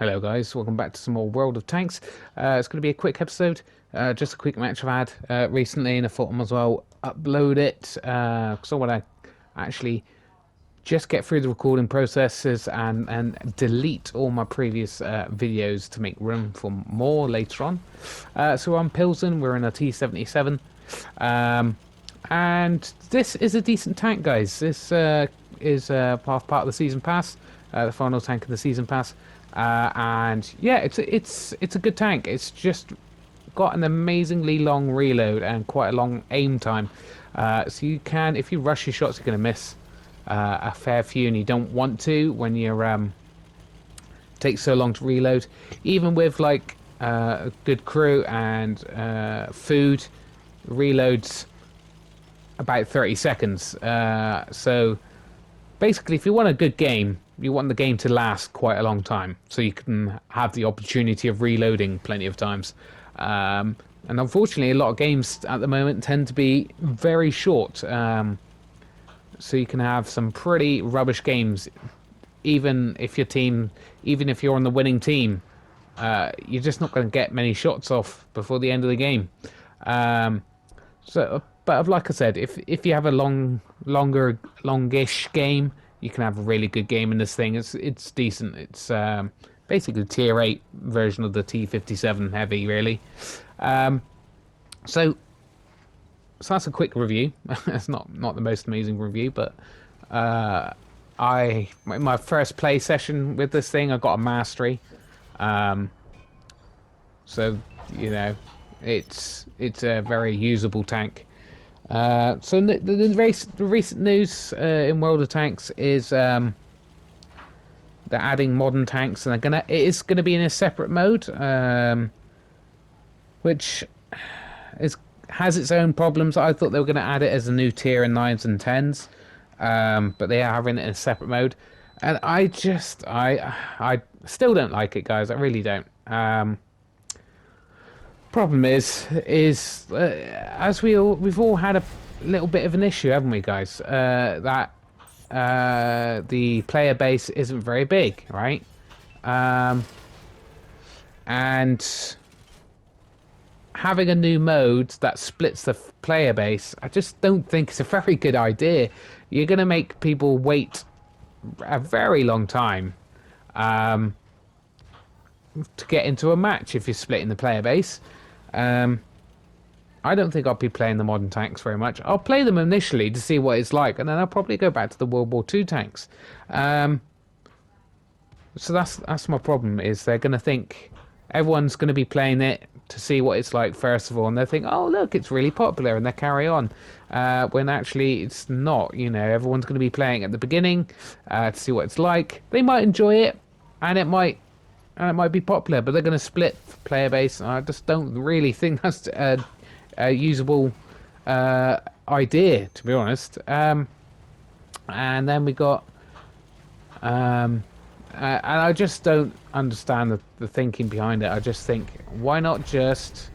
Hello guys, welcome back to some more World of Tanks. It's going to be a quick episode, just a quick match I've had recently, and I thought I might as well upload it because I want to actually just get through the recording processes and delete all my previous videos to make room for more later on. So we're on Pilsen, we're in a T77, and this is a decent tank, guys. This is part of the season pass, the final tank of the season pass. And yeah, it's a good tank. It's just got an amazingly long reload and quite a long aim time. So you can, if you rush your shots, you're going to miss a fair few, and you don't want to when you're takes so long to reload. Even with like a good crew and food, reloads about 30 seconds. So basically, if you want a good game, you want the game to last quite a long time, so you can have the opportunity of reloading plenty of times. And unfortunately, a lot of games at the moment tend to be very short. So you can have some pretty rubbish games, even if you're on the winning team. You're just not going to get many shots off before the end of the game. But like I said, if you have a longish game, you can have a really good game in this thing. It's decent. It's basically tier 8 version of the T57 heavy, really. So that's a quick review. It's not the most amazing review, but my first play session with this thing, I got a mastery. So you know, it's a very usable tank. So the recent news in World of Tanks is they're adding modern tanks, and it is gonna be in a separate mode, which has its own problems. I thought they were gonna add it as a new tier in 9s and 10s, but they are having it in a separate mode, and I still don't like it, guys. I really don't. Problem is as we've all had a little bit of an issue, haven't we, guys? That the player base isn't very big, right? And having a new mode that splits the player base, I just don't think it's a very good idea. You're going to make people wait a very long time to get into a match if you're splitting the player base. I don't think I'll be playing the modern tanks very much. I'll play them initially to see what it's like, and then I'll probably go back to the World War II tanks. So that's my problem, is they're going to think everyone's going to be playing it to see what it's like first of all, and they think, oh look, it's really popular, and they carry on. When actually it's not. You know, everyone's going to be playing at the beginning to see what it's like. They might enjoy it, and it might be popular, but they're going to split player base. I just don't really think that's a usable idea, to be honest. And then we got, and I just don't understand the thinking behind it. I just think, why not just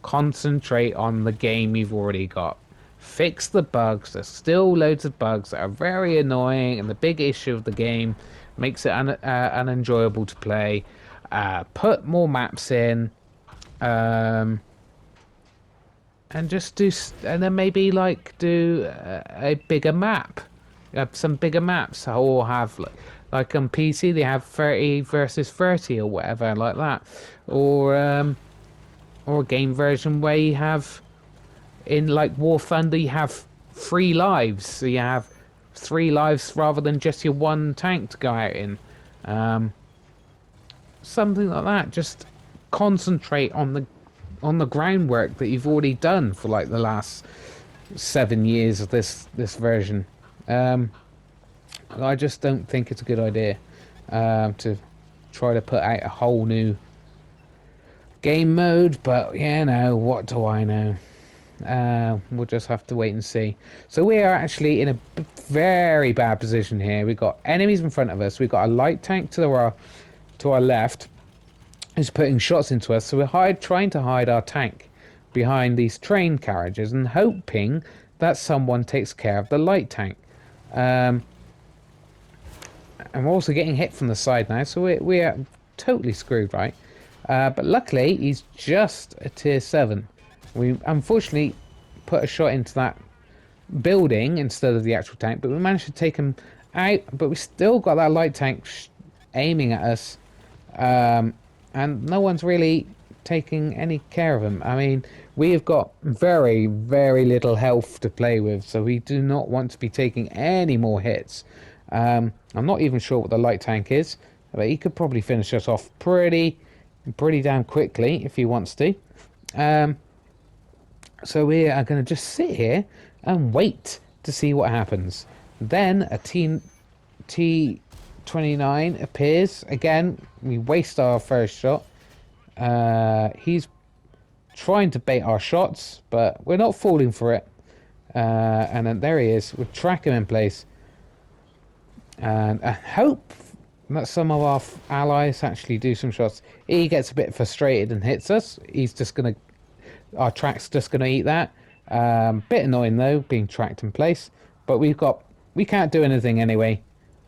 concentrate on the game you've already got? Fix the bugs. There's still loads of bugs that are very annoying, and the big issue of the game makes it unenjoyable to play. Put more maps in, and just and then maybe like do a bigger map, some bigger maps, or have like on PC they have 30 versus 30 or whatever like that, or a game version where you have, in like War Thunder, you have 3 lives, so you have 3 lives rather than just your one tank to go out in. Something like that. Just concentrate on the groundwork that you've already done for like the last 7 years of this version. I just don't think it's a good idea to try to put out a whole new game mode, but yeah, no, what do I know? We'll just have to wait and see. So we are actually in a very bad position here. We've got enemies in front of us. We've got a light tank to our left who's putting shots into us. So we're trying to hide our tank behind these train carriages and hoping that someone takes care of the light tank. And we're also getting hit from the side now, so we're totally screwed, right? But luckily, he's just a tier 7. We unfortunately put a shot into that building instead of the actual tank, but we managed to take him out. But we still got that light tank aiming at us, and no one's really taking any care of him. I mean, we have got very, very little health to play with, so we do not want to be taking any more hits. I'm not even sure what the light tank is, but he could probably finish us off pretty damn quickly if he wants to. So we are going to just sit here and wait to see what happens. Then a T29 appears. Again, we waste our first shot. He's trying to bait our shots, but we're not falling for it. And then there he is. We'll track him in place. And I hope that some of our allies actually do some shots. He gets a bit frustrated and hits us. He's just going to... Our track's just going to eat that. Bit annoying though, being tracked in place. But we can't do anything anyway.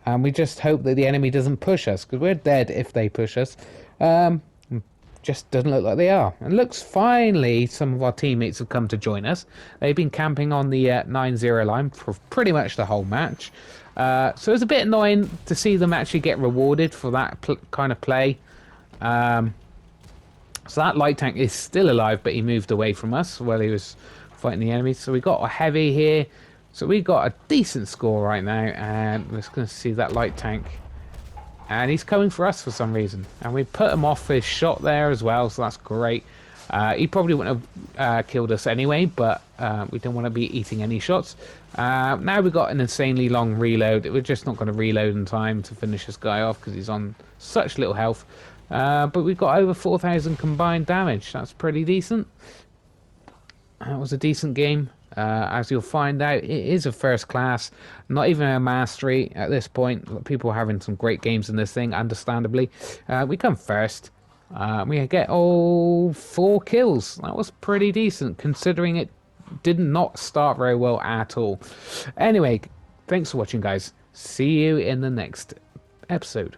And we just hope that the enemy doesn't push us, because we're dead if they push us. Just doesn't look like they are. And looks finally some of our teammates have come to join us. They've been camping on the 9-0 line for pretty much the whole match. So it's a bit annoying to see them actually get rewarded for that kind of play. So that light tank is still alive, but he moved away from us while he was fighting the enemy. So we got a heavy here. So we got a decent score right now. And we're just going to see that light tank. And he's coming for us for some reason. And we put him off his shot there as well, so that's great. He probably wouldn't have killed us anyway, but we don't want to be eating any shots. Now we've got an insanely long reload. We're just not going to reload in time to finish this guy off because he's on such little health. But we've got over 4,000 combined damage. That's pretty decent. That was a decent game. As you'll find out, it is a first class, not even a mastery at this point. People are having some great games in this thing, understandably. We come first. We get 4 kills. That was pretty decent, considering it did not start very well at all. Anyway, thanks for watching, guys. See you in the next episode.